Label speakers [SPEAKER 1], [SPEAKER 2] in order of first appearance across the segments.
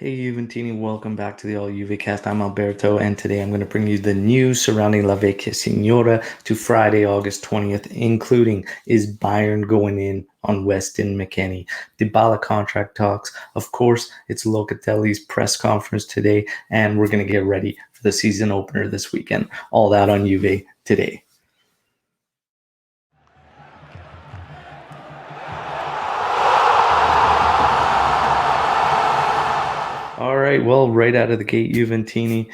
[SPEAKER 1] Hey Juventini, welcome back to the All Juve cast. I'm Alberto, and today I'm going to bring you the news surrounding La Vecchia Signora to Friday, August 20th, including is Bayern going in on Weston McKennie, Dybala contract talks. Of course, it's Locatelli's press conference today, and we're going to get ready for the season opener this weekend. All that on Juve today. All right, well, right out of the gate, Juventini,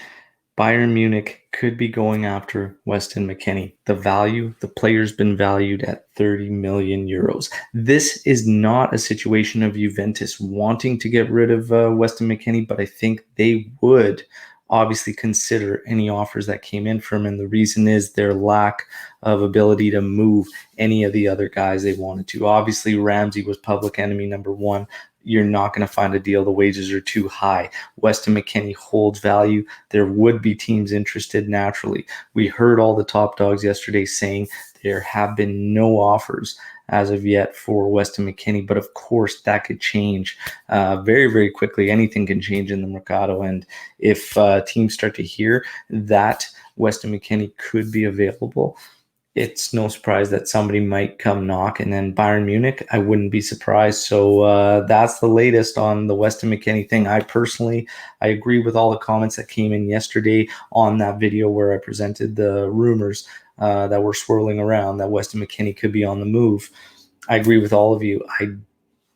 [SPEAKER 1] Bayern Munich could be going after Weston McKennie. The player's been valued at 30 million euros. This is not a situation of Juventus wanting to get rid of Weston McKennie, but I think they would obviously consider any offers that came in from him. And the reason is their lack of ability to move any of the other guys they wanted to. Obviously, Ramsey was public enemy number one. You're not going to find a deal. The wages are too high. Weston McKennie holds value. There would be teams interested naturally. We heard all the top dogs yesterday saying there have been no offers as of yet for Weston McKennie, but of course that could change very, very quickly. Anything can change in the Mercado, and if teams start to hear that Weston McKennie could be available, it's no surprise that somebody might come knock. And then Bayern Munich, I wouldn't be surprised. So that's the latest on the Weston McKennie thing. I agree with all the comments that came in yesterday on that video where I presented the rumors that were swirling around that Weston McKennie could be on the move. I agree with all of you. I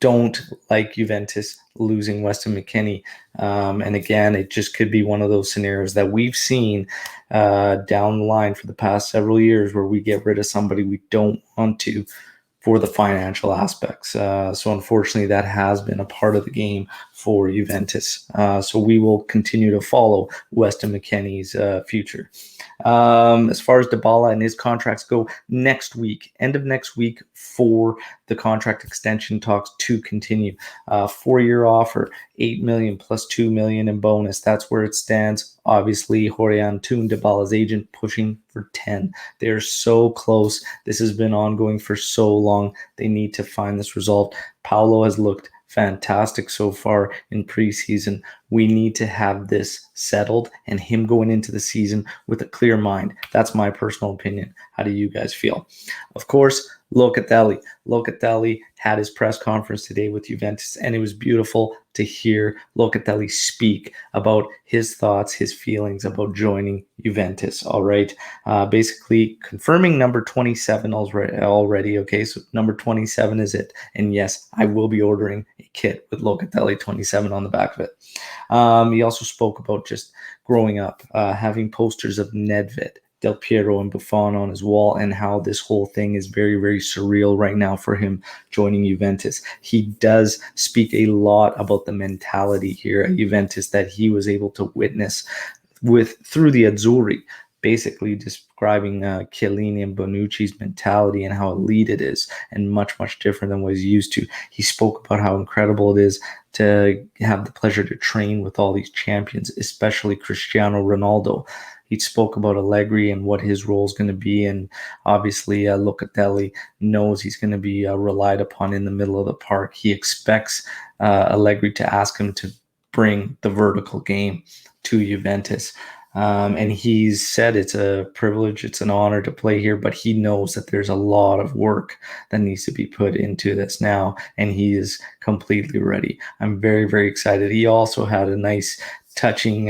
[SPEAKER 1] don't like Juventus losing Weston McKennie. And again, it just could be one of those scenarios that we've seen down the line for the past several years where we get rid of somebody we don't want to for the financial aspects. So unfortunately, that has been a part of the game for Juventus. So we will continue to follow Weston McKennie's future. As far as Dybala and his contracts go, next week, end of next week, for the contract extension talks to continue. 4-year offer, 8 million plus 2 million in bonus. That's where it stands. Obviously, Jorge Antun, Dybala's agent, pushing for 10. They're so close. This has been ongoing for so long. They need to find this resolved. Paulo has looked fantastic so far in preseason. We need to have this settled and him going into the season with a clear mind. That's my personal opinion. How do you guys feel? Of course, Locatelli. Locatelli had his press conference today with Juventus, and it was beautiful to hear Locatelli speak about his thoughts, his feelings about joining Juventus. All right. Basically confirming number 27 already. Okay. So number 27 is it. And yes, I will be ordering a kit with Locatelli 27 on the back of it. He also spoke about just growing up, having posters of Nedved, Del Piero, and Buffon on his wall, and how this whole thing is very, very surreal right now for him joining Juventus. He does speak a lot about the mentality here at Juventus that he was able to witness through the Azzurri, basically describing Chiellini and Bonucci's mentality and how elite it is, and much, much different than what he's used to. He spoke about how incredible it is to have the pleasure to train with all these champions, especially Cristiano Ronaldo. He spoke about Allegri and what his role is going to be, and obviously Locatelli knows he's going to be relied upon in the middle of the park. He expects Allegri to ask him to bring the vertical game to Juventus. And he's said it's a privilege, it's an honor to play here, but he knows that there's a lot of work that needs to be put into this now, and he is completely ready. I'm very, very excited. He also had a nice touching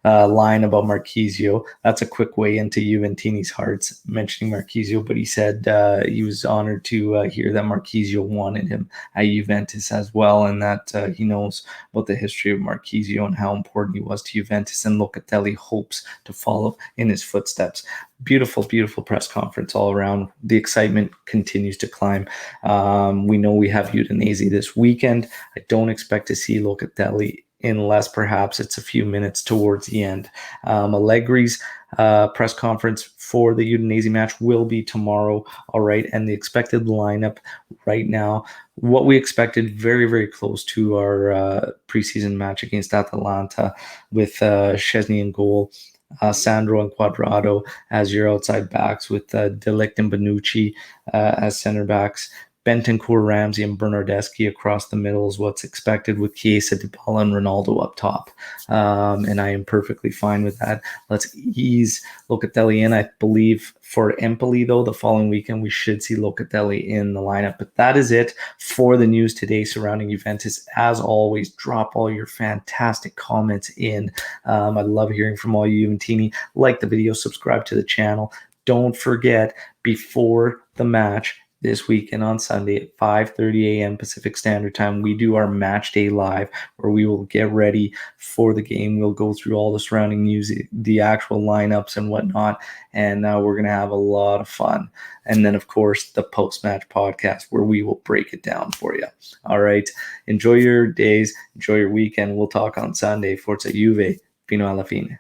[SPEAKER 1] line about Marchisio. That's a quick way into Juventini's hearts, mentioning Marchisio, but he said he was honored to hear that Marchisio wanted him at Juventus as well, and that he knows about the history of Marchisio and how important he was to Juventus, and Locatelli hopes to follow in his footsteps. Beautiful, beautiful press conference all around. The excitement continues to climb. We know we have Udinese this weekend. I don't expect to see Locatelli unless perhaps it's a few minutes towards the end. Allegri's press conference for the Udinese match will be tomorrow. All right. And the expected lineup right now, what we expected, very, very close to our preseason match against Atalanta, with Szczesny in goal, Sandro and Quadrado as your outside backs, with De Ligt and Bonucci as center backs. Bentancur, Ramsey, and Bernardeschi across the middle is what's expected with Chiesa, Dybala, and Ronaldo up top. And I am perfectly fine with that. Let's ease Locatelli in. I believe for Empoli, though, the following weekend, we should see Locatelli in the lineup. But that is it for the news today surrounding Juventus. As always, drop all your fantastic comments in. I love hearing from all you Juventini. Like the video, subscribe to the channel. Don't forget, before the match this weekend on Sunday at 5:30 a.m. Pacific Standard Time, we do our match day live where we will get ready for the game. We'll go through all the surrounding news, the actual lineups and whatnot, and we're going to have a lot of fun. And then, of course, the post-match podcast where we will break it down for you. All right. Enjoy your days. Enjoy your weekend. We'll talk on Sunday. Forza Juve. Fino alla fine.